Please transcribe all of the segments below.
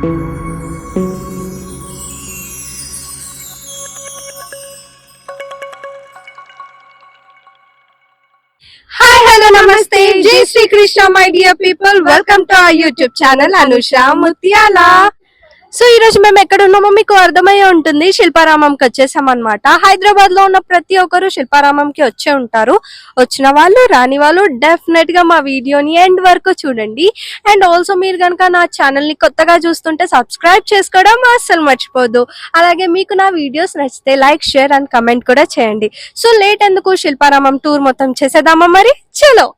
Hi, hello, namaste. Jai Shri Krishna, my dear people. Welcome to our YouTube channel, Anusha Mutyala. So ఈ రోజు మేము ఎక్కడ ఉన్నామో మీకు అర్థమయ్యే ఉంటుంది. శిల్పారామంకి వచ్చేసాం అనమాట. హైదరాబాద్ లో ఉన్న ప్రతి ఒక్కరు శిల్పారామంకి వచ్చే ఉంటారు. వచ్చిన వాళ్ళు రాని వాళ్ళు డెఫినెట్ గా మా వీడియోని ఎండ్ వరకు చూడండి. అండ్ ఆల్సో మీరు కనుక నా ఛానల్ ని కొత్తగా చూస్తుంటే సబ్స్క్రైబ్ చేసుకోవడం అస్సలు మర్చిపోద్దు. అలాగే మీకు నా వీడియోస్ నచ్చితే లైక్, షేర్ అండ్ కమెంట్ కూడా చేయండి. సో లేట్ ఎందుకు, శిల్పారామం టూర్ మొత్తం చేసేద్దామా మరి? చలో.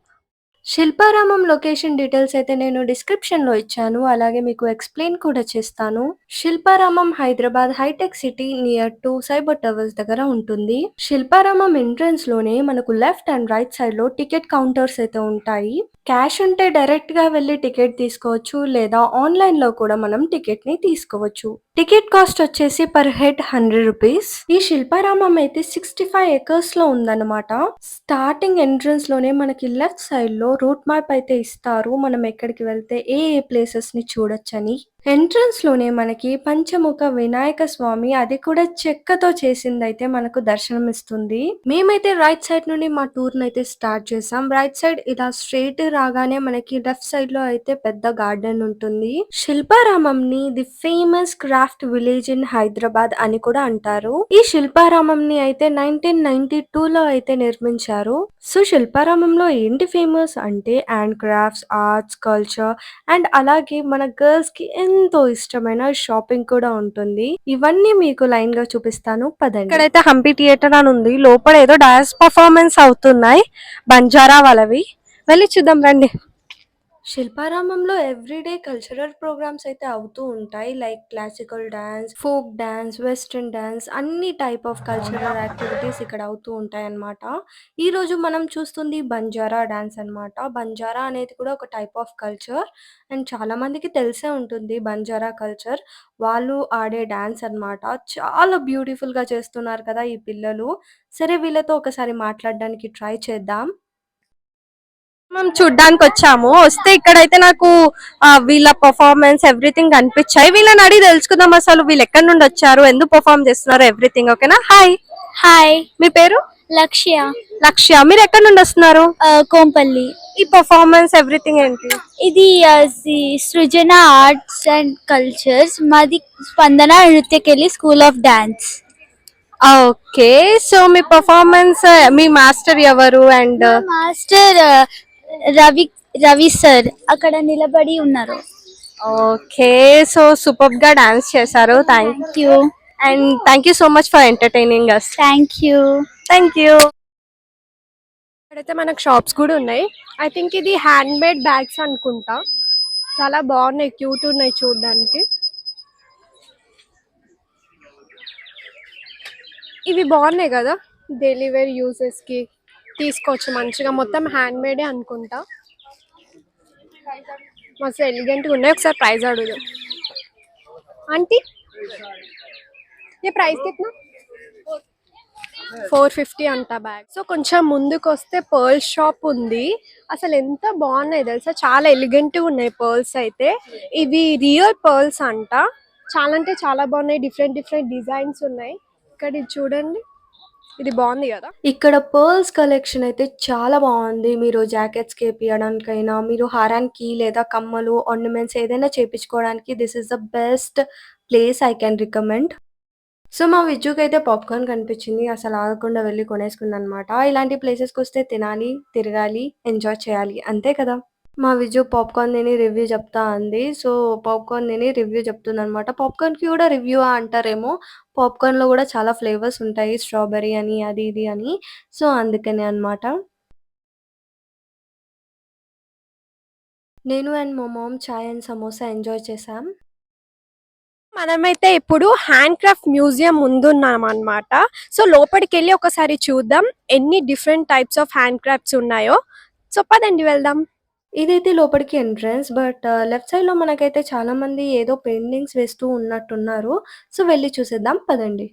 శిల్పారామం లొకేషన్ డీటెయిల్స్ అయితే నేను డిస్క్రిప్షన్ లో ఇచ్చాను. అలాగే మీకు ఎక్స్ప్లెయిన్ కూడా చేస్తాను. Shilparamam Hyderabad hitech city near to cyber towers దగ్గర ఉంటుంది. శిల్పారామం ఎంట్రన్స్ లోనే మనకు లెఫ్ట్ అండ్ రైట్ సైడ్ లో టికెట్ కౌంటర్స్ అయితే ఉంటాయి. క్యాష్ ఉంటే డైరెక్ట్ గా వెళ్లి టికెట్ తీసుకోవచ్చు, లేదా ఆన్లైన్ లో కూడా మనం టికెట్ ని తీసుకోవచ్చు. టికెట్ కాస్ట్ వచ్చేసి పర్ హెడ్ 100 రూపీస్. ఈ శిల్పారామం అయితే 65 ఎకర్స్ లో ఉందన్నమాట. స్టార్టింగ్ ఎంట్రన్స్ లోనే మనకి లెఫ్ట్ సైడ్ లో రూట్ మ్యాప్ అయితే ఇస్తారు. మనం ఎక్కడికి వెళ్తే ఏ ప్లేసెస్ ని చూడొచ్చని. ఎంట్రన్స్ లోనే మనకి పంచముఖ వినాయక స్వామి, అది కూడా చెక్కతో చేసింది అయితే మనకు దర్శనం ఇస్తుంది. మేమైతే రైట్ సైడ్ నుండి మా టూర్ అయితే స్టార్ట్ చేసాం. రైట్ సైడ్ ఇలా స్ట్రైట్ రాగానే మనకి లెఫ్ట్ సైడ్ లో అయితే పెద్ద గార్డెన్ ఉంటుంది. శిల్పారామం ని the famous craft village in Hyderabad అని కూడా అంటారు. ఈ శిల్పారామం ని అయితే 1992 లో అయితే నిర్మించారు. సో శిల్పారామంలో ఏంటి ఫేమస్ అంటే hand crafts, arts, culture and అలాగే మన గర్ల్స్ కి ఎంతో ఇష్టమైన షాపింగ్ కూడా ఉంటుంది. ఇవన్నీ మీకు లైన్ గా చూపిస్తాను పదండి. ఇక్కడైతే హంపి థియేటర్ అని ఉంది. లోపల ఏదో డాన్స్ పర్ఫార్మెన్స్ అవుతున్నాయి బంజారా వాళ్ళవి. వెళ్ళి చూద్దాం రండి. శిల్పారామంలో ఎవ్రీడే కల్చరల్ ప్రోగ్రామ్స్ అయితే అవుతూ ఉంటాయి. Like classical dance, folk dance, western dance, అన్ని టైప్ ఆఫ్ కల్చరల్ యాక్టివిటీస్ ఇక్కడ అవుతూ ఉంటాయి అన్నమాట. ఈ రోజు మనం చూస్తుంది బంజారా డాన్స్ అన్నమాట. బంజారా అనేది కూడా ఒక టైప్ ఆఫ్ కల్చర్ అండ్ చాలా మందికి తెలిసే ఉంటుంది బంజారా కల్చర్. వాళ్ళు ఆడే డాన్స్ అన్నమాట. చాలా బ్యూటిఫుల్ గా చేస్తున్నారు కదా ఈ పిల్లలు. సరే వీళ్ళతో ఒకసారి మాట్లాడడానికి ట్రై చేద్దాం. మేము చూడ్డానికి వచ్చాము. వస్తే ఇక్కడైతే నాకు వీళ్ళ పర్ఫార్మెన్స్ ఎవ్రీథింగ్ కనిపించాయి. వీళ్ళని అడిగి తెలుసుకుందాం అసలు వీళ్ళు ఎక్కడి నుండి వచ్చారు, ఎందుకు పర్ఫార్మ్ చేస్తున్నారు, ఎవ్రీథింగ్. ఓకేనా? హాయ్. హాయ్, మీ పేరు? లక్ష్య. లక్ష్య. మీరు ఎక్కడి నుండి వస్తున్నారు? కోంపల్లి. ఈ పర్ఫార్మెన్స్ ఎవ్రీథింగ్ ఏంటి? ఇది సృజన ఆర్ట్స్ అండ్ కల్చర్స్. మాది Spandana Nrityakeli school of dance. Okay. So మీ పర్ఫార్మెన్స్, మీ మాస్టర్ ఎవరు? And master Ravi Ravi sir అక్కడ నిలబడి ఉన్నారు. ఓకే. సో సూపర్ గా డాన్స్ చేశారు. Thank you. And thank you so much for entertaining us. Thank you. Thank you. ఇక్కడైతే మనకు షాప్స్ కూడా ఉన్నాయి. ఐ థింక్ ఇది హ్యాండ్ మేడ్ బ్యాగ్స్ అనుకుంటా. చాలా బాగున్నాయి, క్యూట్ ఉన్నాయి చూడడానికి. ఇవి బాగున్నాయి కదా, డైలీ వేర్ యూజెస్ కి తీసుకోవచ్చు మంచిగా. మొత్తం హ్యాండ్ మేడే అనుకుంటా. మస్తు ఎలిగెంట్ గా ఉన్నాయి. ఒకసారి ప్రైస్ అడుగుదాం. ఆంటీ ये प्राइस कितना? 450 అంట బ్యాగ్. సో కొంచెం ముందుకు వస్తే పర్ల్ షాప్ ఉంది. అసలు ఎంత బాగున్నాయి తెలుసా, చాలా ఎలిగెంట్ గా ఉన్నాయి పర్ల్స్ అయితే. ఇవి రియల్ పర్ల్స్ అంట. చాలా అంటే చాలా బాగున్నాయి. డిఫరెంట్ డిఫరెంట్ డిజైన్స్ ఉన్నాయి. ఇక్కడ ఇది చూడండి, ఇది బాగుంది కదా. ఇక్కడ పర్ల్స్ కలెక్షన్ అయితే చాలా బాగుంది. మీరు జాకెట్స్ కి వేయడానికైనా, మీరు హారానికి లేదా కమ్మలు, ఆర్నమెంట్స్ ఏదైనా చేపించుకోవడానికి this is the best place I can recommend. So మా విజ్జుకి అయితే పాప్కార్న్ కనిపించింది. అసలు ఆగకుండా వెళ్ళి కొనేసుకుంది అనమాట. ఇలాంటి ప్లేసెస్కి వస్తే తినాలి, తిరగాలి, ఎంజాయ్ చేయాలి, అంతే కదా. మా విజ్జు పాప్కార్న్ తిని రివ్యూ చెప్తా అంది. సో పాప్కార్న్ తిని రివ్యూ చెప్తుంది అనమాట. పాప్కార్న్ కి కూడా రివ్యూ అంటారేమో. పాప్కార్న్ లో కూడా చాలా ఫ్లేవర్స్ ఉంటాయి, స్ట్రాబెరీ అని, అది ఇది అని. సో అందుకనే అనమాట. నేను అండ్ మా మామ్ చాయ్ అండ్ సమోసా ఎంజాయ్ చేసాం. మనమైతే ఇప్పుడు హ్యాండ్ క్రాఫ్ట్ మ్యూజియం ముందున్నాం అన్నమాట. సో లోపలికి వెళ్ళి ఒకసారి చూద్దాం ఎన్ని different types of hand crafts ఉన్నాయో. సో పదండి వెళ్దాం. ఇదైతే లోపలికి ఎంట్రన్స్. బట్ లెఫ్ట్ సైడ్ లో మనకైతే చాలా మంది ఏదో పెయింటింగ్స్ వేస్తూ ఉన్నట్టున్నారు. సో వెళ్ళి చూసేద్దాం పదండి.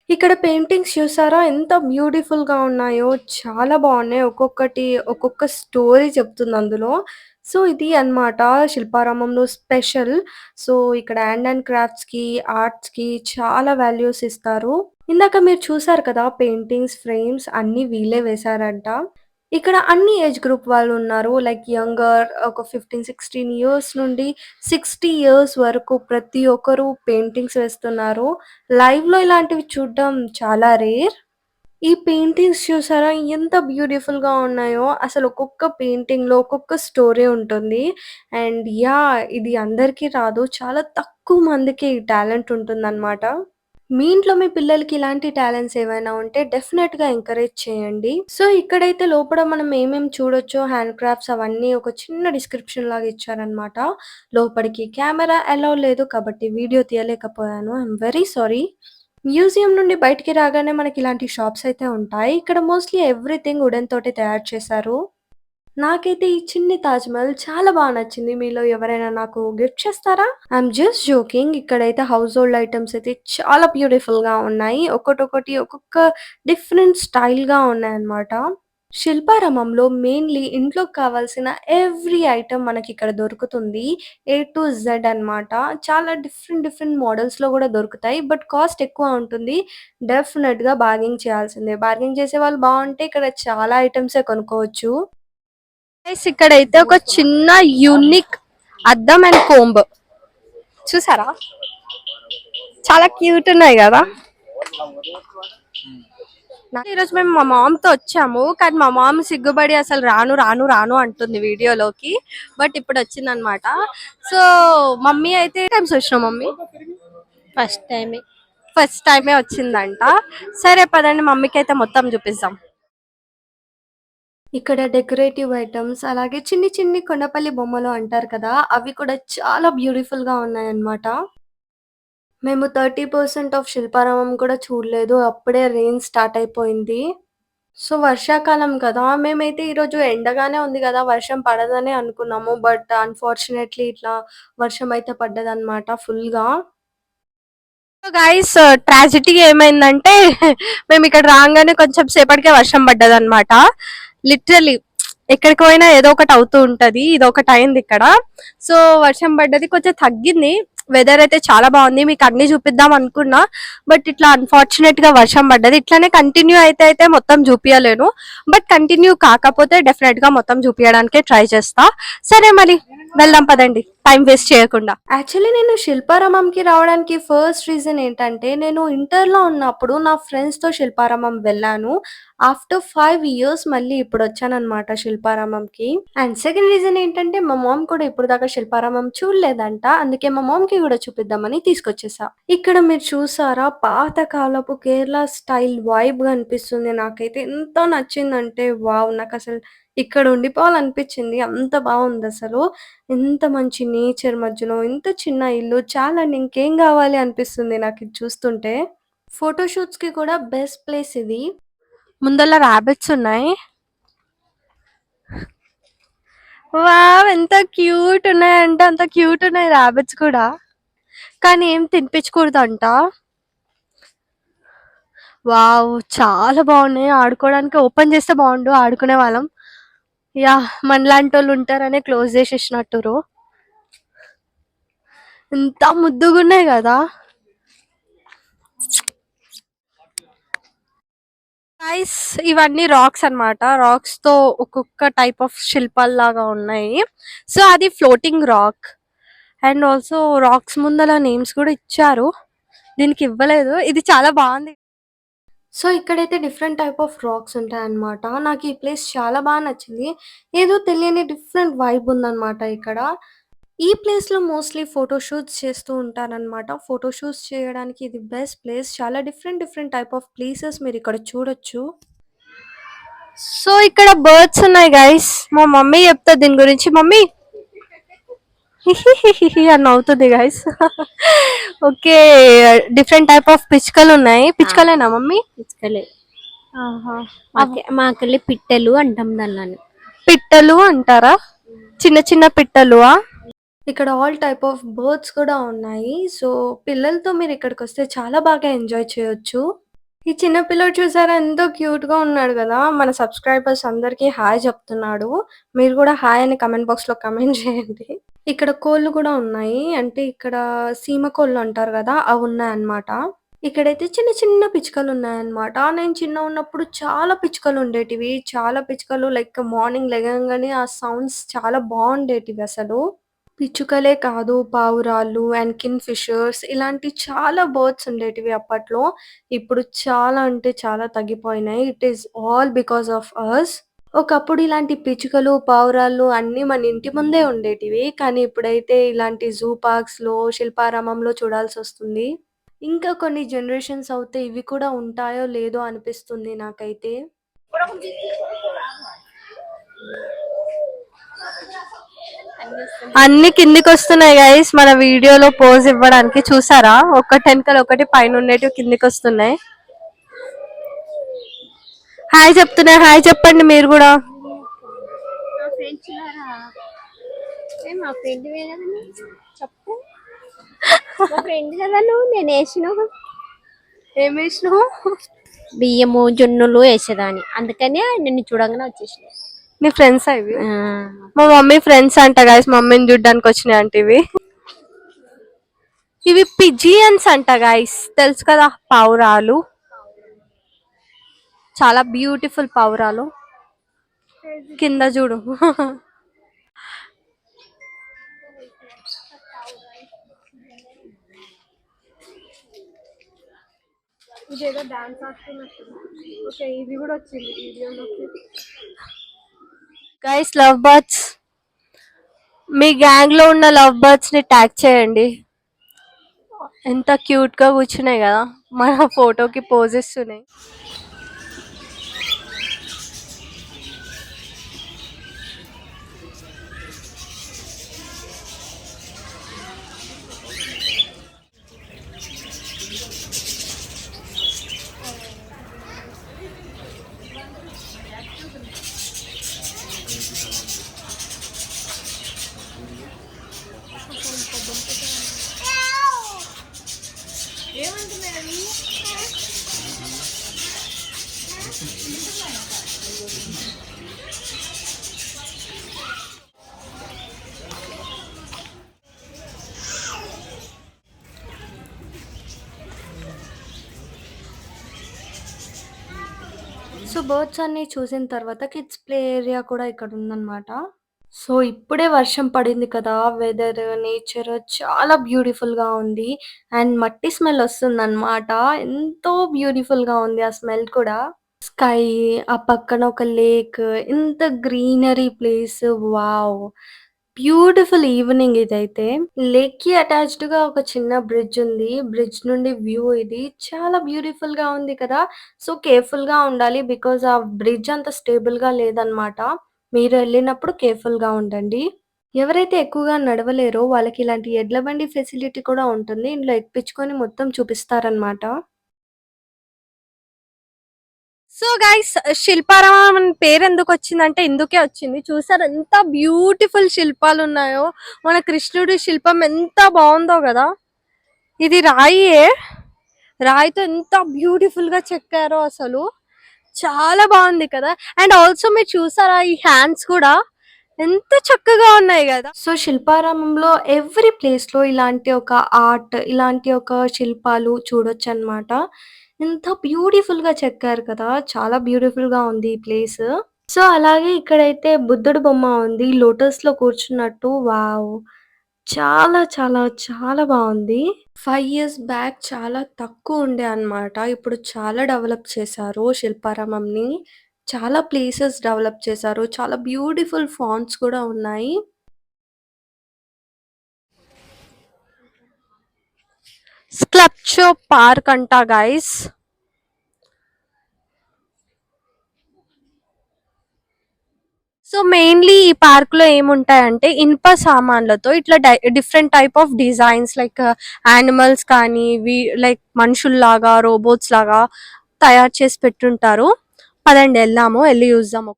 ఇక్కడ పెయింటింగ్స్ చూసారా ఎంత బ్యూటిఫుల్ గా ఉన్నాయో, చాలా బాగున్నాయి. ఒక్కొక్కటి ఒక్కొక్క స్టోరీ చెప్తుంది అందులో. సో ఇది అన్నమాట శిల్పారామంలో స్పెషల్. సో ఇక్కడ అండ్ క్రాఫ్ట్స్ కి, ఆర్ట్స్ కి చాలా వాల్యూస్ ఇస్తారు. ఇందాక మీరు చూసారు కదా, పెయింటింగ్స్ ఫ్రేమ్స్ అన్ని వీళ్ళే వేశారంట. ఇక్కడ అన్ని ఏజ్ గ్రూప్ వాళ్ళు ఉన్నారు. లైక్ యంగర్ ఒక 15, 16 ఇయర్స్ నుండి 60 ఇయర్స్ వరకు ప్రతి ఒక్కరు పెయింటింగ్స్ వేస్తున్నారు. లైవ్‌లో ఇలాంటివి చూడడం చాలా రేర్. ఈ పెయింటింగ్స్ చూసారా ఎంత బ్యూటిఫుల్‌గా ఉన్నాయో! అసలు ఒక్కొక్క పెయింటింగ్‌లో ఒక్కొక్క స్టోరీ ఉంటుంది. And yeah! ఇది అందరికీ రాదు. చాలా తక్కువ మందికి ఈ టాలెంట్ ఉంటుందన్నమాట. మీ ఇంట్లో మీ పిల్లలకి ఇలాంటి టాలెంట్స్ ఏవైనా ఉంటే డెఫినెట్‌గా ఎంకరేజ్ చేయండి. సో, ఇక్కడైతే లోపల మనం ఏమేమి చూడొచ్చో హ్యాండ్ క్రాఫ్ట్స్ అవన్నీ ఒక చిన్న డిస్క్రిప్షన్ లాగా ఇచ్చారనమాట. లోపలికి కెమెరా అలౌ లేదు కాబట్టి వీడియో తీయలేకపోయాను. I'm very sorry. మ్యూజియం నుండి బయటికి రాగానే మనకి ఇలాంటి షాప్స్ అయితే ఉంటాయి. ఇక్కడ మోస్ట్‌లీ ఎవ్రీథింగ్ వుడెన్ తోటే తయారు చేశారు. నాకైతే ఈ చిన్ని తాజ్ మహల్ చాలా నచ్చింది. మీలో ఎవరైనా నాకు గిఫ్ట్ చేస్తారా? I'm just joking. ఇక్కడైతే హౌస్ హోల్డ్ ఐటెమ్స్ అయితే చాలా బ్యూటిఫుల్‌గా ఉన్నాయి. ఒక్కొక్కటి ఒక్కొక్క డిఫరెంట్ స్టైల్‌గా ఉన్నాయన్నమాట. శిల్పారామంలో మెయిన్‌లీ ఇంట్లోకి కావాల్సిన ఎవ్రీ ఐటెమ్ మనకిక్కడ దొరుకుతుంది. ఏ టు జెడ్ అన్నమాట. చాలా డిఫరెంట్ మోడల్స్‌లో గూడా దొరుకుతాయి. బట్ కాస్ట్ ఎక్కువ ఉంటుంది. డెఫినిట్‌గా బార్గెయిన్ చేయాల్సిందే. బార్గెయిన్ చేసేవాళ్ళు బావుంటే ఇక్కడ చాలా ఐటెమ్సే కొనుక్కోవచ్చు. గైస్ ఇక్కడైతే ఒక చిన్న యూనిక్ అద్దం అండ్ కోంబ్ చూసారా, చాలా క్యూట్ ఉన్నాయి కదా. ఈరోజు మేము మా మామ్ తో వచ్చాము, కానీ మా మామ్ సిగ్గుపడి అసలు రాను రాను రాను అంటుంది వీడియోలోకి. బట్ ఇప్పుడు వచ్చింది అనమాట. సో మమ్మీ అయితే టైమ్స్ వచ్చినాం మమ్మీ, ఫస్ట్ టైమే వచ్చిందంట. సరే పదండి మమ్మీకి అయితే మొత్తం చూపిస్తాం. ఇక్కడ డెకరేటివ్ ఐటమ్స్ అలాగే చిన్ని కొండపల్లి బొమ్మలు అంటారు కదా, అవి కూడా చాలా బ్యూటిఫుల్ గా ఉన్నాయన్నమాట. మేము 30% ఆఫ్ శిల్పారామం కూడా చూడలేదు. అప్పుడే రెయిన్ స్టార్ట్ అయిపోయింది. సో వర్షాకాలం కదా, మేమైతే ఈరోజు ఎండగానే ఉంది కదా, వర్షం పడదనే అనుకున్నాము. బట్ అన్ఫార్చునేట్లీ ఇట్లా వర్షం అయితే పడ్డదన్నమాట ఫుల్‌గా. సో గైస్ ట్రాజెడీ ఏమైందంటే మేము ఇక్కడ రాగానే కొంచెం సేపటికే వర్షం పడ్డదన్నమాట. లిటరలీ ఎక్కడికి పోయినా ఏదో ఒకటి అవుతూ ఉంటది. ఇది ఒకటి అయింది ఇక్కడ. సో వర్షం పడ్డది, కొంచెం తగ్గింది. వెదర్ అయితే చాలా బాగుంది. మీకు అన్ని చూపిద్దాం అనుకున్నా, బట్ ఇట్లా అన్ఫార్చునేట్ గా వర్షం పడ్డది. ఇట్లానే కంటిన్యూ అయితే మొత్తం చూపించలేను. బట్ కంటిన్యూ కాకపోతే డెఫినెట్ గా మొత్తం చూపించడానికే ట్రై చేస్తా. సరే మరి వెళ్దాం పదండి, టైం వేస్ట్ చేయకుండా. యాక్చువల్లీ నేను శిల్పారామంకి రావడానికి ఫస్ట్ రీజన్ ఏంటంటే, నేను ఇంటర్లో ఉన్నప్పుడు నా ఫ్రెండ్స్ తో శిల్పారామం వెళ్ళాను. ఆఫ్టర్ 5 ఇయర్స్ మళ్ళీ ఇప్పుడు వచ్చానన్నమాట శిల్పారామంకి. అండ్ సెకండ్ రీజన్ ఏంటంటే, మా మామ్ కూడా ఇప్పుడు దాకా శిల్పారామం చూడలేదంట. అందుకే మా మామ్ కి కూడా చూపిద్దామని తీసుకొచ్చేసా. ఇక్కడ మీరు చూసారా, పాత కాలపు కేరళ స్టైల్ వైబ్ అనిపిస్తుంది. నాకైతే ఎంత నచ్చిందంటే వావ్, నాకు అసలు ఇక్కడ ఉండిపోవాలనిపించింది. అంత బాగుంది అసలు. ఎంత మంచి నేచర్ మధ్యలో ఇంత చిన్న ఇల్లు చాలండి, ఇంకేం కావాలి అనిపిస్తుంది నాకు ఇది చూస్తుంటే. ఫోటోషూట్స్ కి కూడా బెస్ట్ ప్లేస్ ఇది. ముందల రాబిట్స్ ఉన్నాయి. వావ్, ఎంత క్యూట్ ఉన్నాయంటే అంత క్యూట్ ఉన్నాయి రాబిట్స్ కూడా. కానీ ఏం తినిపించకూడదంట. వావ్, చాలా బాగున్నాయి. ఆడుకోవడానికి ఓపెన్ చేస్తే బాగుండు, ఆడుకునే వాళ్ళం. యా, మనలాంటి వాళ్ళు ఉంటారనే క్లోజ్ చేసేసినట్టురు. ఎంత ముద్దుగా ఉన్నాయి కదా. గైస్ ఇవన్నీ రాక్స్ అన్నమాట. రాక్స్ తో ఒక్కొక్క టైప్ ఆఫ్ శిల్పాలు లాగా ఉన్నాయి. సో అది floating rock. And also rocks ముందల నేమ్స్ కూడా ఇచ్చారు, దీనికి ఇవ్వలేదు. ఇది చాలా బాగుంది. సో ఇక్కడైతే డిఫరెంట్ టైప్ ఆఫ్ రాక్స్ ఉంటాయన్నమాట. నాకు ఈ ప్లేస్ చాలా బాగా నచ్చింది. ఏదో తెలియని డిఫరెంట్ వైబ్ ఉందన్నమాట ఇక్కడ. ఈ ప్లేస్‌లో మోస్ట్‌లీ ఫోటో షూట్స్ చేస్తూ ఉంటారనమాట. ఫోటో షూట్స్ చేయడానికి ఇది బెస్ట్ ప్లేస్. చాలా డిఫరెంట్ టైప్ ఆఫ్ ప్లేసెస్ మీరిక్కడ చూడొచ్చు. సో ఇక్కడ బర్డ్స్ ఉన్నాయి గైస్. మా మమ్మీ చెప్తది దీని గురించి. మమ్మీ హిహిహిహిహి అని నవ్వుతుంది guys. Okay, different type of పిచ్చుకలు ఉన్నాయి. పిచ్చుకలేనా మమ్మీ? పిచ్చుకలే. ఆహా. మాకెళ్ళి పిట్టెలు అంటాం దాన్ని. పిట్టలు అంటారా? చిన్న చిన్న పిట్టలు. ఇక్కడ ఆల్ టైప్ ఆఫ్ బర్డ్స్ కూడా ఉన్నాయి. సో పిల్లలతో మీరు ఇక్కడికి వస్తే చాలా బాగా ఎంజాయ్ చేయొచ్చు. ఈ చిన్న పిల్లోడు చూసారా ఎంతో క్యూట్ గా ఉన్నాడు కదా! మన సబ్స్క్రైబర్స్ అందరికి హాయ్ చెప్తున్నాడు. మీరు కూడా హాయ్ అని కామెంట్ బాక్స్ లో కామెంట్ చేయండి. ఇక్కడ కోళ్ళు కూడా ఉన్నాయి. అంటే ఇక్కడ సీమ కోళ్ళు అంటారు కదా! అవి ఉన్నాయన్నమాట. ఇక్కడైతే చిన్న చిన్న పిచ్చుకలు ఉన్నాయన్నమాట. నేను చిన్నగున్నప్పుడు చాలా పిచ్చుకలు ఉండేటివి. చాలా పిచ్చుకలు లైక్ మార్నింగ్ లెగంగానే ఆ సౌండ్స్ చాలా బాగుండేటివి అసలు. పిచ్చుకలే కాదు, పావురాళ్ళు అండ్ కింగ్ ఫిషర్స్ ఇలాంటి చాలా బర్డ్స్ ఉండేటివి అప్పట్లో. ఇప్పుడు చాలా అంటే చాలా తగ్గిపోయినాయి. It is all because of us. ఒకప్పుడు ఇలాంటి పిచ్చుకలు, పావురాళ్ళు అన్నీ మన ఇంటి ముందే ఉండేటివి. కానీ ఇప్పుడైతే ఇలాంటి జూ పార్క్స్‌లో, శిల్పారామంలో చూడాల్సొస్తుంది. ఇంకా కొన్ని జనరేషన్స్ అవుతే ఇవి కూడా ఉంటాయో లేదో అనిపిస్తుంది నాకైతే. అన్ని కిందికొస్తున్నాయి గైస్ మన వీడియోలో పోజ్ ఇవ్వడానికి. చూసారా? ఒకటి వెనకాల ఒకటి పైన ఉండేటివి కిందికొస్తున్నాయి. హాయ్ చెప్తున్నా. హాయ్ చెప్పండి మీరు కూడా. మా ఫ్రెండ్ చెప్పు. మా ఫ్రెండ్ కదా నువ్వు. నేను వేసిన ఏం వేసినావు? బియ్యము జొన్నులు వేసేదాన్ని, అందుకని నిన్ను చూడంగానే వచ్చేసిన. నీ ఫ్రెండ్స్ అవి? మా మమ్మీ ఫ్రెండ్స్ అంట గైస్. మమ్మీని చూడ్డానికి వచ్చినాయి అంటే ఇవి పిజియన్స్ అంట గైస్. తెలుసు కదా, పావురాలు. చాలా బ్యూటిఫుల్ పావురాలు. కింద చూడు. ఇదేదో డాన్స్ ఆడుతున్నట్టు. ఓకే, ఇది కూడా వచ్చింది వీడియోలోకి. Guys, love birds. మీ గ్యాంగ్ లో ఉన్న లవ్ బర్డ్స్ ని ట్యాగ్ చేయండి. ఎంత క్యూట్ గా కూర్చున్నాయి కదా, మన ఫోటోకి పోజ్ ఇస్తున్నాయి. సో బర్డ్స్ అన్ని చూసిన తర్వాత కిడ్స్ ప్లే ఏరియా కూడా ఇక్కడ ఉందన్నమాట. సో ఇప్పుడే వర్షం పడింది కదా, వెదర్, నేచర్ చాలా బ్యూటిఫుల్ గా ఉంది. అండ్ మట్టి స్మెల్ వస్తుందన్నమాట. ఎంతో బ్యూటిఫుల్ గా ఉంది ఆ స్మెల్ కూడా. స్కై, ఆ పక్కన ఒక లేక్, ఇంత greenery place. Wow! Beautiful evening ఇదైతే. లేక్ కి అటాచ్డ్ గా ఒక చిన్న బ్రిడ్జ్ ఉంది. బ్రిడ్జ్ నుండి వ్యూ ఇది చాలా బ్యూటిఫుల్ గా ఉంది కదా. సో కేర్ఫుల్ గా ఉండాలి, బికాజ్ ఆ బ్రిడ్జ్ అంత స్టేబుల్ గా లేదన్నమాట. మీరు వెళ్ళినప్పుడు కేర్ఫుల్ గా ఉండండి. ఎవరైతే ఎక్కువగా నడవలేరో వాళ్ళకి ఇలాంటి ఎడ్ల బండి ఫెసిలిటీ కూడా ఉంటుంది. ఇందులో ఎక్కించుకొని మొత్తం చూపిస్తారన్నమాట. సో గైస్, శిల్పారామం అని పేరు ఎందుకు వచ్చిందంటే ఇందుకే వచ్చింది. చూసారు ఎంత బ్యూటిఫుల్ శిల్పాలు ఉన్నాయో. మన కృష్ణుడి శిల్పం ఎంత బాగుందో కదా. ఇది రాయియే. రాయితో ఎంత బ్యూటిఫుల్ గా చెక్కారో అసలు. చాలా బాగుంది కదా. అండ్ ఆల్సో మీరు చూసారా, ఈ హ్యాండ్స్ కూడా ఎంత చక్కగా ఉన్నాయి కదా. సో శిల్పారామంలో ఎవ్రీ ప్లేస్ లో ఇలాంటి ఒక ఆర్ట్, ఇలాంటి ఒక శిల్పాలు చూడొచ్చు అన్నమాట. ఎంత బ్యూటిఫుల్ గా చెక్కారు కదా. చాలా బ్యూటిఫుల్ గా ఉంది ఈ ప్లేస్. సో అలాగే ఇక్కడైతే బుద్ధుడు బొమ్మ ఉంది లోటస్ లో కూర్చున్నట్టు. వావ్! చాలా చాలా చాలా బాగుంది. 5 years బ్యాక్ చాలా తక్కువ ఉండే అన్నమాట. ఇప్పుడు చాలా డెవలప్ చేశారు శిల్పారామంని. చాలా ప్లేసెస్ డెవలప్ చేశారు. చాలా బ్యూటిఫుల్ ఫాంట్స్ కూడా ఉన్నాయి. స్కల్ప్చర్ పార్క్ అంట గైస్. సో మెయిన్లీ ఈ పార్క్ లో ఏముంటాయంటే ఇనుప సామాన్లతో ఇట్లా different type of designs like animals కానీ లైక్ మనుషుల్లాగా, రోబోట్స్ లాగా తయారు చేసి పెట్టుంటారు. పదండి వెళ్దాము, వెళ్ళి చూద్దాము.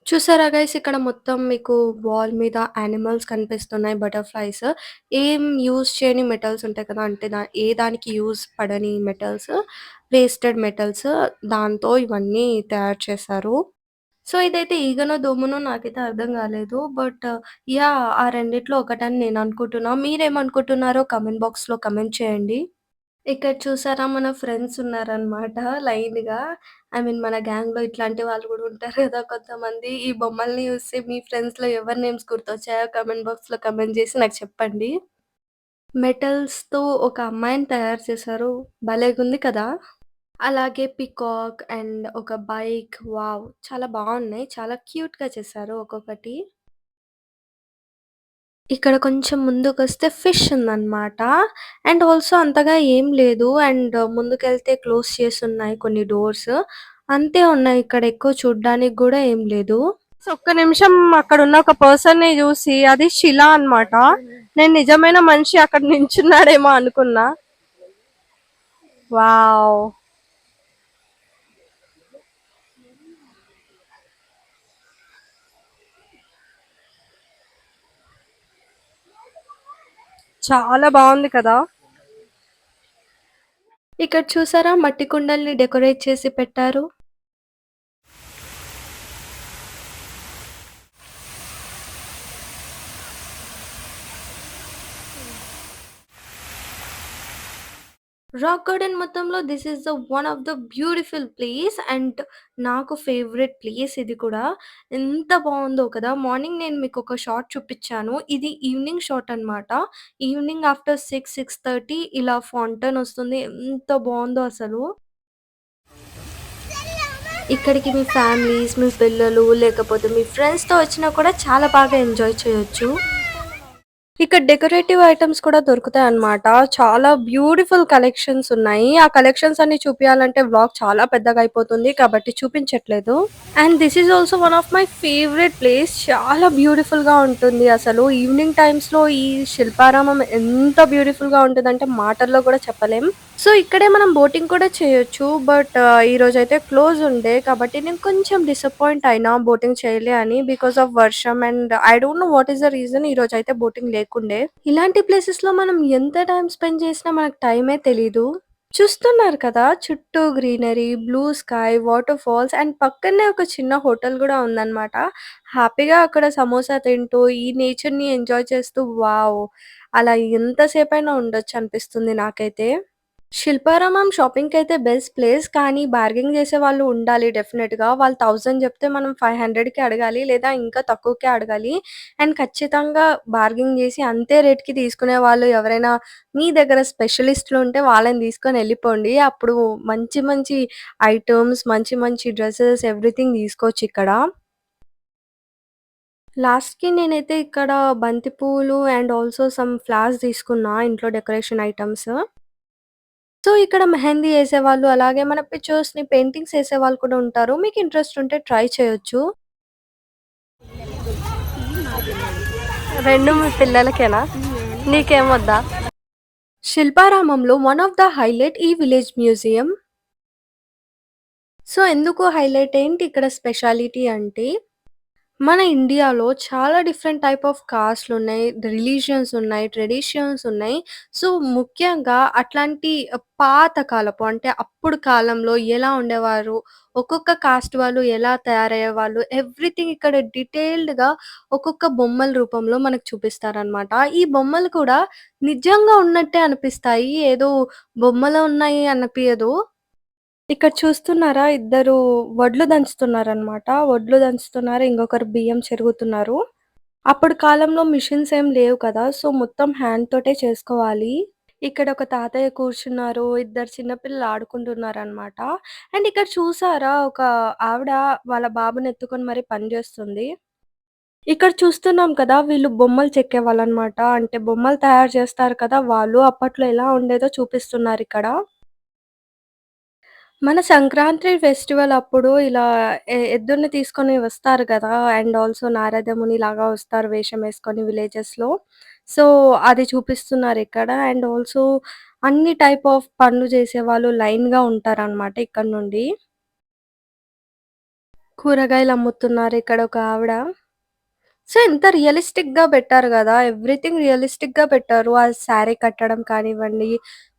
చూసారా గైస్, ఇక్కడ మొత్తం మీకు వాల్ మీద యానిమల్స్ కనిపిస్తున్నాయి, బటర్‌ఫ్లైస్. ఏం యూజ్ చేయని మెటల్స్ ఉంటాయి కదా! అంటే ఏ దానికి యూజ్ పడని మెటల్స్, వేస్టెడ్ మెటల్స్, దాంతో ఇవన్నీ తయారు చేశారు. సో, ఇదైతే ఈగనో, దోమనో నాకైతే అర్థం కాలేదు. But yeah! ఆ రెండిట్లో ఒకటని నేను అనుకుంటున్నా. మీరేమనుకుంటున్నారో కామెంట్ బాక్స్‌లో కామెంట్ చేయండి. ఇక్కడ చూసారా, మన ఫ్రెండ్స్ ఉన్నారనమాట లైన్‌గా. ఐ మీన్ మన గ్యాంగ్‌లో ఇట్లాంటి వాళ్ళు గూడా ఉంటారు కదా కొంతమంది. ఈ బొమ్మల్ని చూసి మీ ఫ్రెండ్స్‌లో ఎవరి నేమ్స్ గుర్తొచ్చాయో కామెంట్ బాక్స్‌లో కామెంట్ చేసి నాకు చెప్పండి. మెటల్స్‌తో ఒక అమ్మాయిని తయారు చేశారు. భలేగుంది కదా! అలాగే పీకాక్ అండ్ ఒక బైక్, వావ్! చాలా బావున్నాయి. చాలా క్యూట్‌గా చేశారు ఒక్కొక్కటి. ఇక్కడ కొంచెం ముందుకొస్తే ఫిష్ ఉందనమాట. అండ్ ఆల్సో అంతగా ఏం లేదు. అండ్ ముందుకెళ్తే క్లోజ్ చేసున్నాయి కొన్ని డోర్స్. అంతే ఉన్నాయి. ఇక్కడ ఎక్కువ చూడ్డానికి గూడా ఏం లేదు. సో, ఒక్క నిమిషం అక్కడున్న ఒక పర్సన్‌ని జూసి అది శిల అన్నమాట. నేను నిజమైన మనిషి అక్కడ నించున్నాడేమో అనుకున్నా. వావ్! చాలా బావుంది కదా! ఇక్కడ చూసారా, మట్టి కుండల్ని డెకరేట్ చేసి పెట్టారు. రాక్ గార్డెన్ మొత్తంలో this is the one of the beautiful place and నాకు ఫేవరెట్ ప్లేస్ ఇది కూడా. ఎంత బావుందో కదా! మార్నింగ్ నేను మీకొక షాట్ చూపిచ్చాను. ఇది ఈవినింగ్ షాట్ అనమాట. ఈవినింగ్ ఆఫ్టర్ 6, 6:30 ఇలా ఫౌంటైన్ వస్తుంది. ఎంత బావుందో అసలు. ఇక్కడికి మీ ఫ్యామిలీస్, మీ పిల్లలు లేకపోతే మీ ఫ్రెండ్స్‌తో వచ్చినా కూడా చాలా బాగా ఎంజాయ్ చేయొచ్చు. ఇక్కడ డెకరేటివ్ ఐటెమ్స్ కూడా దొరుకుతాయన్నమాట. చాలా బ్యూటిఫుల్ కలెక్షన్స్ ఉన్నాయి. ఆ కలెక్షన్స్ అన్ని చూపియాలంటే వ్లాగ్ చాలా పెద్దగా అయిపోతుంది. కాబట్టి చూపించట్లేదు. And this is also one of my favourite place. చాలా బ్యూటిఫుల్‌గా ఉంటుంది అసలు. ఈవినింగ్ టైమ్స్‌లో ఈ శిల్పారామం ఎంత బ్యూటిఫుల్‌గా ఉంటదంటే మాటల్లో కూడా చెప్పలేం. సో, ఇక్కడే మనం బోటింగ్ కూడా చేయొచ్చు. బట్ ఈరోజైతే క్లోజ్ ఉండే. కాబట్టి నేను కొంచెం డిసప్పాయింట్ అయినా బోటింగ్ చేయలే అని. బికాస్ ఆఫ్ వర్షం and I don't know what is the reason ఈరోజైతే బోటింగ్ లేకుండే. ఇలాంటి ప్లేసెస్‌లో మనం ఎంత టైమ్ స్పెండ్ చేసినా మనకు టైమే తెలీదు. చూస్తున్నారు కదా! చుట్టూ greenery, blue sky, waterfalls and పక్కనే ఒక చిన్న హోటల్ గూడా ఉందనమాట. హ్యాపీగా అక్కడ సమోసా తింటూ, ఈ నేచర్‌ని ఎంజాయ్ చేస్తూ వావ్! అలా ఎంత సేపైనా ఉండొచ్చనిపిస్తుంది నాకైతే. శిల్పారామం షాపింగ్‌కైతే బెస్ట్ ప్లేస్. కానీ బార్గెయిన్ చేసేవాళ్ళు ఉండాలి డెఫినెట్‌గా. వాళ్ళు 1000 చెప్తే మనం 500కి అడగాలి. లేదా ఇంకా తక్కువకే అడగాలి. అండ్ ఖచ్చితంగా బార్గెయిన్ చేసి అంతే రేట్‌కి తీసుకునే వాళ్ళు ఎవరైనా మీ దగ్గర స్పెషలిస్ట్‌లు ఉంటే వాళ్ళని తీసుకొని ఎళ్ళిపోండి. అప్పుడు మంచి మంచి ఐటెమ్స్, మంచి మంచి డ్రెసెస్ ఎవ్రీథింగ్ తీసుకోవచ్చిక్కడ. లాస్ట్‌కి నేనైతే ఇక్కడ బంతి పూలు అండ్ ఆల్సో సమ్ ఫ్లవర్స్ తీసుకున్నా ఇంట్లో డెకరేషన్ ఐటెమ్స్. సో, ఇక్కడ మెహందీ ఏసేవాళ్ళు, అలాగే మన పిక్చర్స్‌ని పెయింటింగ్స్ ఏసేవాళ్ళు కూడా ఉంటారు. మీకు ఇంట్రెస్ట్ ఉంటే ట్రై చేయొచ్చు. 2 మీ పిల్లలకేనా? నీకేమొద్దా? శిల్పారామంలో వన్ ఆఫ్ ద హైలైట్ ఈ విలేజ్ మ్యూజియం. సో, ఎందుకు హైలైట్ ఏంటి ఇక్కడ స్పెషాలిటీ అంటే మన ఇండియాలో చాలా డిఫరెంట్ టైప్ ఆఫ్ కాస్ట్‌లున్నాయి, రిలీజియన్స్ ఉన్నాయి, ట్రెడిషన్స్ ఉన్నాయి. సో, ముఖ్యంగా అట్లాంటి పాత కాలపు అంటే అప్పుడు కాలంలో ఎలా ఉండేవారు, ఒక్కొక్క కాస్ట్ వాళ్ళు ఎలా తయారయ్యేవాళ్ళు, ఎవ్రీథింగ్ ఇక్కడ డీటెయిల్డ్‌గా ఒక్కొక్క బొమ్మల రూపంలో మనకు చూపిస్తారనమాట. ఈ బొమ్మలు కూడా నిజంగా ఉన్నట్టే అనిపిస్తాయి. ఏదో బొమ్మలో ఉన్నాయి అనిపియదు. ఇక్కడ చూస్తున్నారా, ఇద్దరు వడ్లు దంచుతున్నారనమాట. వడ్లు దంచుతున్నారు. ఇంకొకరు బియ్యం చెరుగుతున్నారు. అప్పుడు కాలంలో మిషన్స్ ఏం లేవు కదా! సో, మొత్తం హ్యాండ్ తోటే చేసుకోవాలి. ఇక్కడ ఒక తాతయ్య కూర్చున్నారు. ఇద్దరు చిన్న పిల్లలు ఆడుకుంటున్నారనమాట. అండ్ ఇక్కడ చూసారా, ఒక ఆవిడ వాళ్ళ బాబుని ఎత్తుకొని మరి పని చేస్తుంది. ఇక్కడ చూస్తున్నాం కదా! వీళ్ళు బొమ్మలు చెక్కేవాళ్ళనమాట. అంటే బొమ్మలు తయారు చేస్తారు కదా! వాళ్ళు అప్పట్లో ఎలా ఉండేదో చూపిస్తున్నారిక్కడ. మన సంక్రాంతి ఫెస్టివల్ అప్పుడు ఇలా ఎద్దుల్ని తీసుకొని వస్తారు గదా! అండ్ ఆల్సో నారదమునిలాగా వస్తారు వేషమేసుకొని విలేజెస్‌లో. సో, అది చూపిస్తున్నారిక్కడ. అండ్ ఆల్సో అన్ని టైప్ ఆఫ్ పనులు చేసేవాళ్ళు లైన్‌గా ఉంటారనమాట ఇక్కడ నుండి. కూరగాయలు అమ్ముతున్నారు ఇక్కడ ఒక ఆవిడ. సో, ఎంత రియలిస్టిక్‌గా పెట్టారు గదా! ఎవ్రీథింగ్ రియలిస్టిక్‌గా పెట్టారు. ఆ శారీ కట్టడం కానివ్వండి,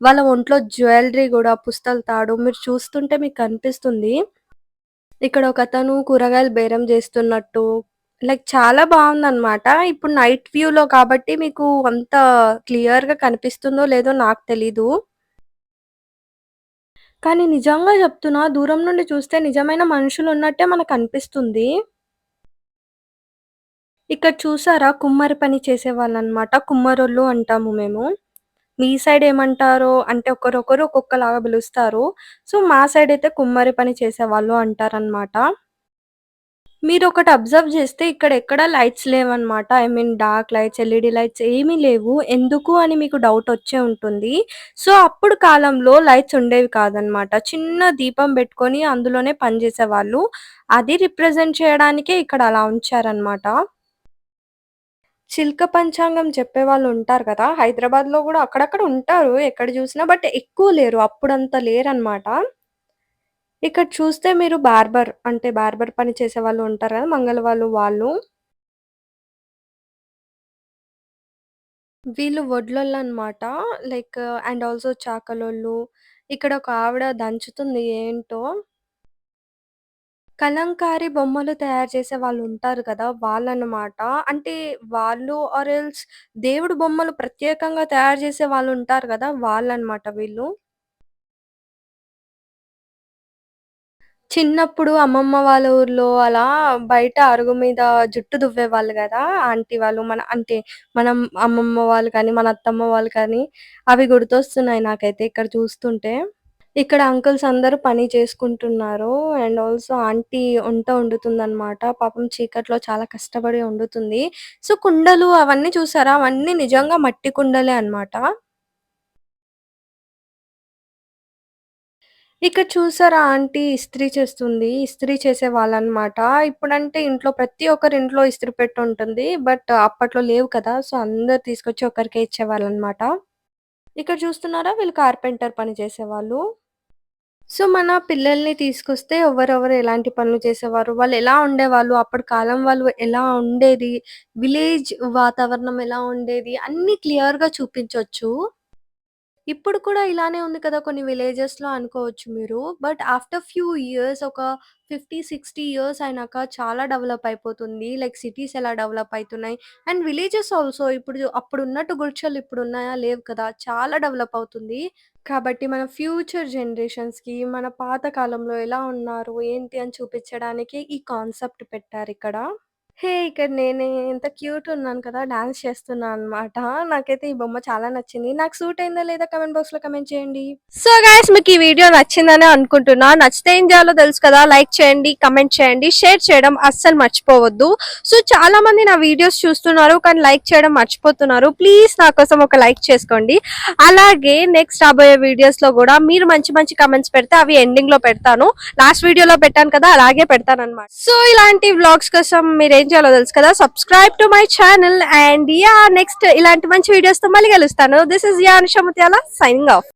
వాళ్ళ ఒంట్లో జ్యువెలరీ గూడా పుస్తల తాడు మీరు చూస్తుంటే మీకు కనిపిస్తుంది. ఇక్కడ ఒకతను కూరగాయలు బేరం జేస్తున్నట్టు లైక్ చాలా బావుందనమాట. ఇప్పుడు నైట్ వ్యూలో కాబట్టి మీకు అంత క్లియర్‌గా కనిపిస్తుందో లేదో నాకు తెలీదు. కానీ నిజంగా చెప్తున్నా దూరం నుండి చూస్తే నిజమైన మనుషులున్నట్టే మనకనిపిస్తుంది. ఇక్కడ చూసారా కుమ్మరి పని చేసేవాళ్ళనమాట. కుమ్మరోళ్ళు అంటాము మేము. మీ సైడ్ ఏమంటారో అంటే ఒకరొకరు ఒక్కొక్కలాగా పిలుస్తారు. సో, మా సైడ్ అయితే కుమ్మరి పని చేసేవాళ్ళు అంటారనమాట. మీరొకటి అబ్జర్వ్ చేస్తే ఇక్కడ ఎక్కడ లైట్స్ లేవనమాట. I mean dark lights, LED lights ఏమీ లేవు. ఎందుకు అని మీకు డౌట్ వచ్చే ఉంటుంది. సో, అప్పుడు కాలంలో లైట్స్ ఉండేవి కాదనమాట. చిన్న దీపం పెట్టుకొని అందులోనే పని చేసేవాళ్ళు. అది రిప్రజెంట్ చేయడానికే ఇక్కడ అలా ఉంచారనమాట. చిలక పంచాంగం చెప్పేవాళ్ళు ఉంటారు కదా! హైదరాబాద్‌లో గూడా అక్కడక్కడ ఉంటారు ఎక్కడ చూసినా. బట్ ఎక్కువ లేరు. అప్పుడంత లేరనమాట. ఇక్కడ చూస్తే మీరు బార్బర్ పని చేసేవాళ్ళు ఉంటారు కదా! మంగలి వాళ్ళు. వీళ్ళు వడ్లోళ్ళనమాట. లైక్ అండ్ ఆల్సో చాకలోళ్ళు. ఇక్కడ ఒక ఆవిడ దంచుతుంది ఏంటో. కలంకారీ బొమ్మలు తయారు చేసే వాళ్ళుంటారు కదా! వాళ్ళనమాట. అంటే వాళ్ళు ఆర్ ఎల్స్ దేవుడు బొమ్మలు ప్రత్యేకంగా తయారు చేసే వాళ్ళుంటారు గదా! వాళ్ళనమాట వీళ్ళు. చిన్నప్పుడు అమ్మమ్మ వాళ్ళ ఊర్లో అలా బయట అరుగు మీద జుట్టు దువ్వేవాళ్ళు గదా! ఆంటీ వాళ్ళు అంటే మనం అమ్మమ్మ వాళ్ళు కానీ, మన అత్తమ్మ వాళ్ళు కానీ అవి గుర్తొస్తున్నాయి నాకైతే ఇక్కడ చూస్తుంటే. ఇక్కడ అంకుల్స్ అందరూ పని చేసుకుంటున్నారు. అండ్ ఆల్సో ఆంటీ వంట వండుతుందనమాట. పాపం చీకట్లో చాలా కష్టపడి వండుతుంది. సో, కుండలు అవన్నీ చూసారా? అవన్నీ నిజంగా మట్టి కుండలే అనమాట. ఇక్కడ చూసారా ఆంటీ ఇస్త్రీ చేస్తుంది. ఇస్త్రీ చేసేవాళ్ళనమాట. ఇప్పుడంటే ఇంట్లో ప్రతి ఒక్కరి ఇంట్లో ఇస్త్రీ పెట్టె ఉంటుంది. బట్ అప్పట్లో లేవు కదా! సో, అందరూ తీసుకొచ్చి ఒకరికే ఇచ్చేవాళ్ళనమాట. ఇక్కడ చూస్తున్నారా వీళ్ళు కార్పెంటర్ పని చేసేవాళ్ళు. సో, మన పిల్లల్ని తీసుకొస్తే ఎవరెవరు ఎలాంటి పనులు చేసేవారు? వాళ్ళెలా ఉండేవాళ్ళు? అప్పటి కాలం వాళ్ళు ఎలా ఉండేది? విలేజ్ వాతావరణం ఎలా ఉండేది? అన్నీ క్లియర్‌గా చూపించొచ్చు. ఇప్పుడు కూడా ఇలానే ఉంది కదా! కొన్ని విలేజెస్‌లో అనుకోవచ్చు మీరు. బట్ ఆఫ్టర్ ఫ్యూ ఇయర్స్ ఒక 50, 60 ఇయర్స్ అయినాక చాలా డెవలప్ అయిపోతుంది. లైక్ సిటీస్ ఎలా డెవలప్ అయితున్నాయి. అండ్ విలేజెస్ ఆల్సో ఇప్పుడు అప్పుడున్నట్టు గుడిసెలు ఇప్పుడున్నాయా? లేవు కదా! చాలా డెవలప్ అవుతుంది. కాబట్టి మన ఫ్యూచర్ జనరేషన్స్‌కి మన పాత కాలంలో ఎలా ఉన్నారు? ఏంటి? అని చూపించడానికి ఈ కాన్సెప్ట్ పెట్టారిక్కడ. హే! ఇక్కడ నేను ఎంత క్యూట్ ఉన్నాను కదా! డాన్స్ చేస్తున్నా అనమాట. నాకైతే ఈ బొమ్మ చాలా నచ్చింది. నాకు సూట్ అయిందా లేదా కామెంట్ బాక్స్‌లో కామెంట్ చేయండి. సో గైస్ మీకు ఈ వీడియో నచ్చిందనే అనుకుంటున్నా. నచ్చితే ఏం చేయాలో తెలుసు కదా! లైక్ చేయండి, కామెంట్ చేయండి, షేర్ చేయడం అస్సలు మర్చిపోవద్దు. సో చాలా మంది నా వీడియోస్ చూస్తున్నారు కానీ లైక్ చేయడం మర్చిపోతున్నారు. ప్లీజ్ నా కోసం ఒక లైక్ చేసుకోండి. అలాగే నెక్స్ట్ రాబోయే వీడియోస్ లో కూడా మీరు మంచి మంచి కామెంట్స్ పెడితే అవి ఎండింగ్ లో పెడతాను. లాస్ట్ వీడియోలో పెట్టాను కదా అలాగే పెడతానన్నమాట. సో ఇలాంటి వ్లాగ్స్ కోసం మీరు ఏం చేయాలో తెలుసు కదా, subscribe to my channel. And yeah next ఇలాంటి మంచి వీడియోస్ తో మళ్ళీ కలుస్తాను. దిస్ ఇస్ యా అనుష ముత్యాల సైనింగ్ ఆఫ్.